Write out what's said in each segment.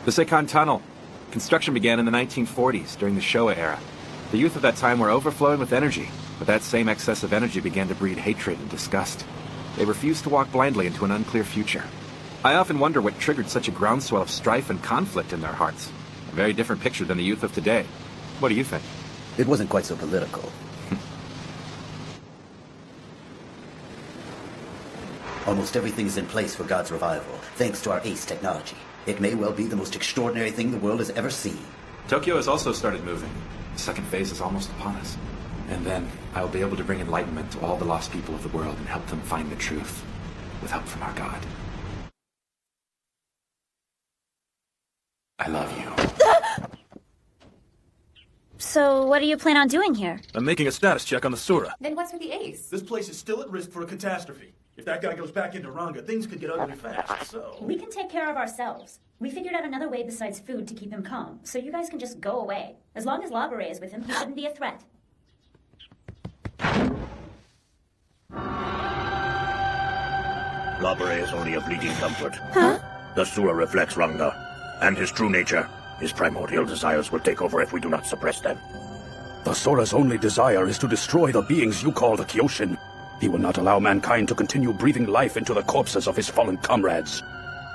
The Sekon Tunnel. Construction began in the 1940s, during the Showa era. The youth of that time were overflowing with energy, but that same excess of energy began to breed hatred and disgust. They refused to walk blindly into an unclear future. I often wonder what triggered such a groundswell of strife and conflict in their hearts. A very different picture than the youth of today. What do you think? It wasn't quite so political. Almost everything is in place for God's revival, thanks to our ace technology. It may well be the most extraordinary thing the world has ever seen. Tokyo has also started moving. The second phase is almost upon us. And then I will be able to bring enlightenment to all the lost people of the world and help them find the truth, with help from our God. I love you. So, what do you plan on doing here? I'm making a status check on the Sura. Then what's with the ace? This place is still at risk for a catastrophe. If that guy goes back into Ranga, things could get ugly fast, so... We can take care of ourselves. We figured out another way besides food to keep him calm, so you guys can just go away. As long as Labare is with him, he shouldn't be a threat. Labare is only a fleeting comfort. Huh? The Sura reflects Ranga, and his true nature. His primordial desires will take over if we do not suppress them. The Sura's only desire is to destroy the beings you call the Kyoshin. He will not allow mankind to continue breathing life into the corpses of his fallen comrades.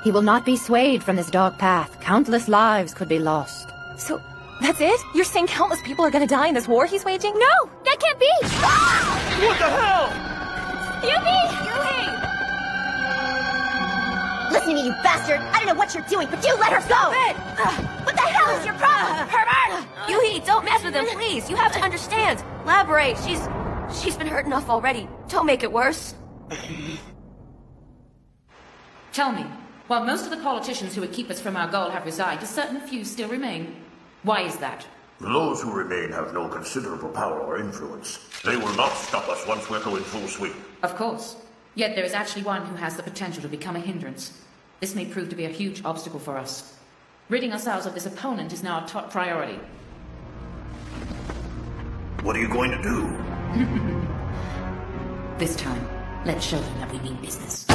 He will not be swayed from this dark path. Countless lives could be lost. So, that's it? You're saying countless people are gonna die in this war he's waging? No! That can't be! What the hell? Yubi! Listen to me, you bastard! I don't know what you're doing, but you let her go! What the hell is your problem, pervert? Yuhi, don't mess with him, please! You have to understand! Labare, she's been hurt enough already. Don't make it worse. Tell me, while most of the politicians who would keep us from our goal have resigned, a certain few still remain. Why is that? Those who remain have no considerable power or influence. They will not stop us once we're in full swing. Of course. Yet there is actually one who has the potential to become a hindrance. This may prove to be a huge obstacle for us. Ridding ourselves of this opponent is now a top priority. What are you going to do? This time, let's show them that we mean business.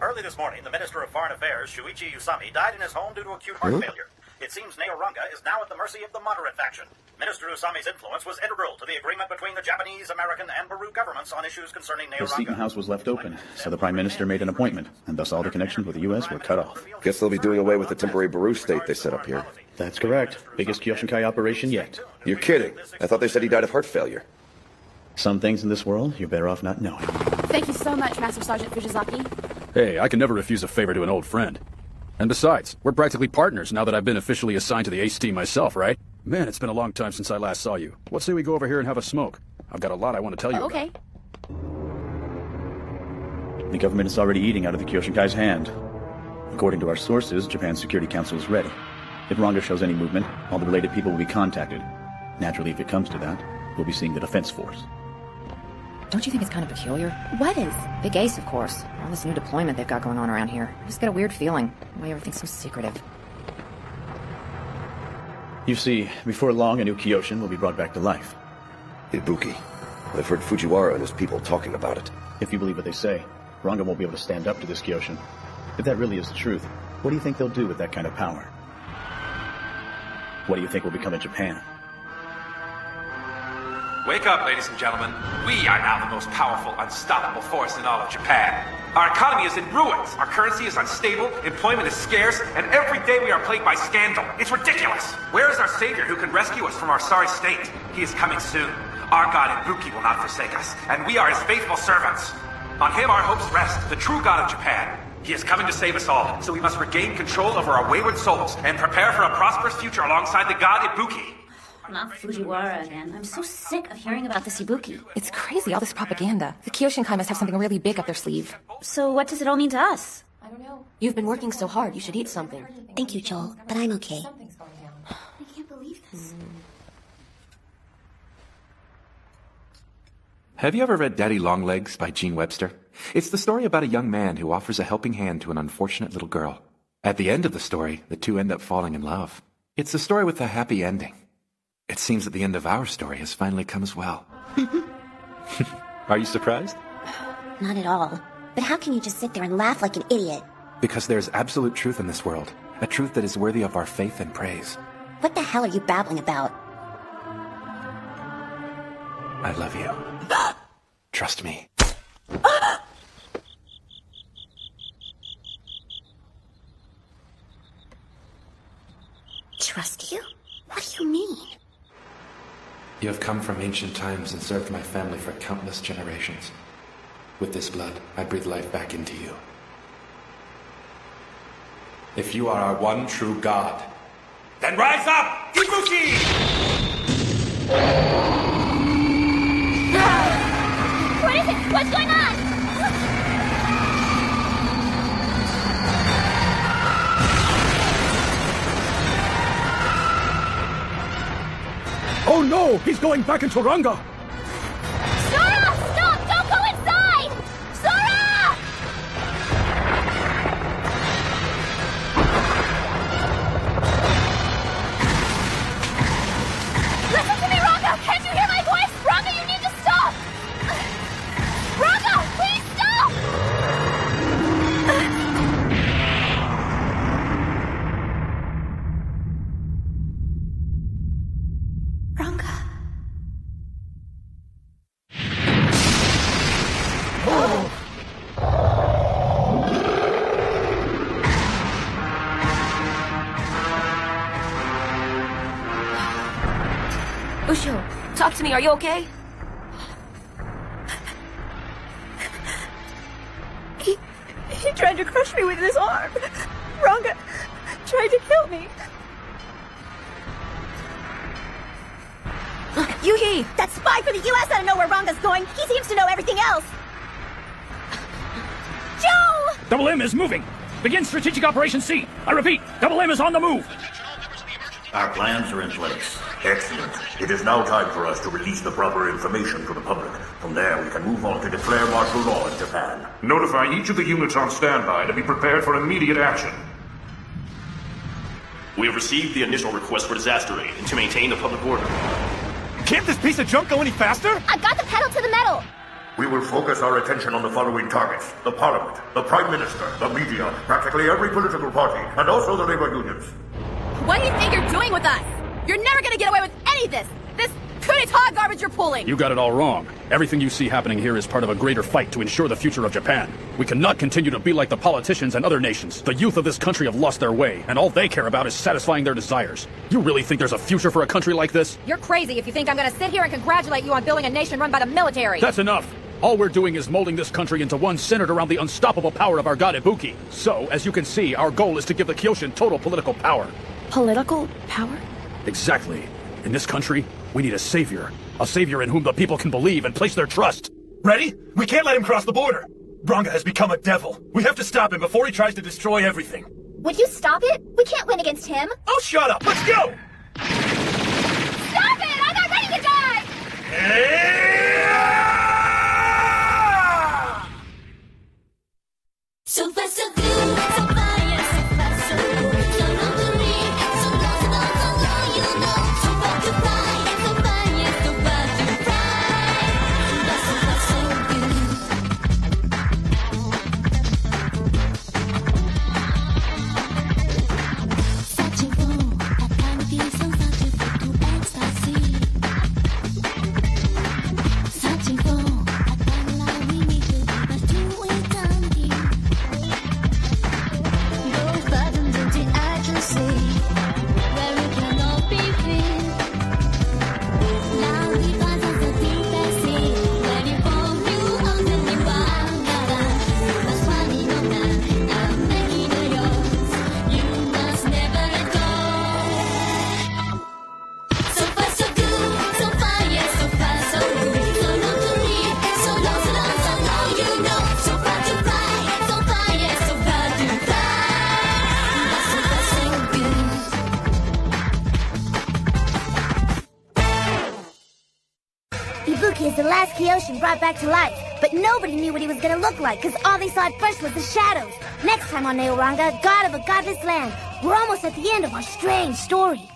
Early this morning, the Minister of Foreign Affairs, Shuichi Usami, died in his home due to acute heart failure. It seems Ranga is now at the mercy of the moderate faction. Minister Usami's influence was integral to the agreement between the Japanese, American, and Baru governments on issues concerning The Seton House was left open, so the Prime Minister made an appointment, and thus all the connections with the U.S. were cut off. Guess they'll be doing away with the temporary Baru state they set up here. That's correct. Biggest Kyoshinkai operation yet. You're kidding. I thought they said he died of heart failure. Some things in this world, you're better off not knowing. Thank you so much, Master Sergeant Fujizaki. Hey, I can never refuse a favor to an old friend. And besides, we're practically partners now that I've been officially assigned to the ACE team myself, right? Man, it's been a long time since I last saw you. What say we go over here and have a smoke? I've got a lot I want to tell you about. Okay. The government is already eating out of the Kyoshinkai's hand. According to our sources, Japan's Security Council is ready. If Ranga shows any movement, all the related people will be contacted. Naturally, if it comes to that, we'll be seeing the Defense Force. Don't you think it's kind of peculiar? What is? Big Ace, of course. All this new deployment they've got going on around here. I just get a weird feeling, the way everything's so secretive. You see, before long, a new Kyoshin will be brought back to life. Ibuki. I've heard Fujiwara and his people talking about it. If you believe what they say, Ranga won't be able to stand up to this Kyoshin. If that really is the truth, what do you think they'll do with that kind of power? What do you think will become of Japan? Wake up, ladies and gentlemen. We are now the most powerful, unstoppable force in all of Japan. Our economy is in ruins. Our currency is unstable, employment is scarce, and every day we are plagued by scandal. It's ridiculous. Where is our savior who can rescue us from our sorry state? He is coming soon. Our God Ibuki will not forsake us, and we are his faithful servants. On him our hopes rest, the true God of Japan. He is coming to save us all, so we must regain control over our wayward souls and prepare for a prosperous future alongside the God Ibuki. Not Fujiwara again. I'm so sick of hearing about this Ibuki. It's crazy, all this propaganda. The Kyoshinkai must have something really big up their sleeve. So what does it all mean to us? I don't know. You've been working so hard, you should eat something. Thank you, Joel, but I'm okay. I can't believe this. Have you ever read Daddy Longlegs by Gene Webster? It's the story about a young man who offers a helping hand to an unfortunate little girl. At the end of the story, the two end up falling in love. It's a story with a happy ending. It seems that the end of our story has finally come as well. Are you surprised? Not at all. But how can you just sit there and laugh like an idiot? Because there's absolute truth in this world. A truth that is worthy of our faith and praise. What the hell are you babbling about? I love you. Trust me. Trust you? What do you mean? You have come from ancient times and served my family for countless generations. With this blood, I breathe life back into you. If you are our one true God, then rise up, Ibuki! What is it? What's going on? Oh no! He's going back into Ranga! Sora! Stop! Don't go inside! Sora! Listen to me, Ranga! Can't you hear my voice? Ranga, you need to stop! Ranga, please stop! Ranga. Usho, talk to me. Are you okay? He tried to crush me with his arm. Ranga tried to kill me. Yuhi! That spy for the U.S. ought to know where Ranga's going. He seems to know everything else. Joe! Double M is moving. Begin Strategic Operation C. I repeat, Double M is on the move. Our plans are in place. Excellent. It is now time for us to release the proper information to the public. From there, we can move on to declare martial law in Japan. Notify each of the units on standby to be prepared for immediate action. We have received the initial request for disaster aid and to maintain the public order. Can't this piece of junk go any faster? I've got the pedal to the metal. We will focus our attention on the following targets: the Parliament, the Prime Minister, the media, practically every political party, and also the labor unions. What do you think you're doing with us? You're never gonna get away with any of this! This coup d'etat garbage you're pulling! You got it all wrong. Everything you see happening here is part of a greater fight to ensure the future of Japan. We cannot continue to be like the politicians and other nations. The youth of this country have lost their way, and all they care about is satisfying their desires. You really think there's a future for a country like this? You're crazy if you think I'm gonna sit here and congratulate you on building a nation run by the military! That's enough! All we're doing is molding this country into one centered around the unstoppable power of our god Ibuki. So, as you can see, our goal is to give the Kyoshin total political power. Political power? Exactly. In this country, we need a savior. A savior in whom the people can believe and place their trust. Ready? We can't let him cross the border. Ranga has become a devil. We have to stop him before he tries to destroy everything. Would you stop it? We can't win against him. Oh, shut up! Let's go! Stop it! I'm not ready to die! So fast, so good, so fire, so fast, so good. So long to read, so long, so long, so long, you know. So far to fly, so fire, so far to fly. That's so fast, so good. Searching for a kind of peace, so far to fit to ecstasy. Searching for a timeline we need to give us to eternity. Ibuki is the last Kyoshin brought back to life, but nobody knew what he was gonna look like, because all they saw at first was the shadows. Next time on Ranga, god of a godless land, we're almost at the end of our strange story.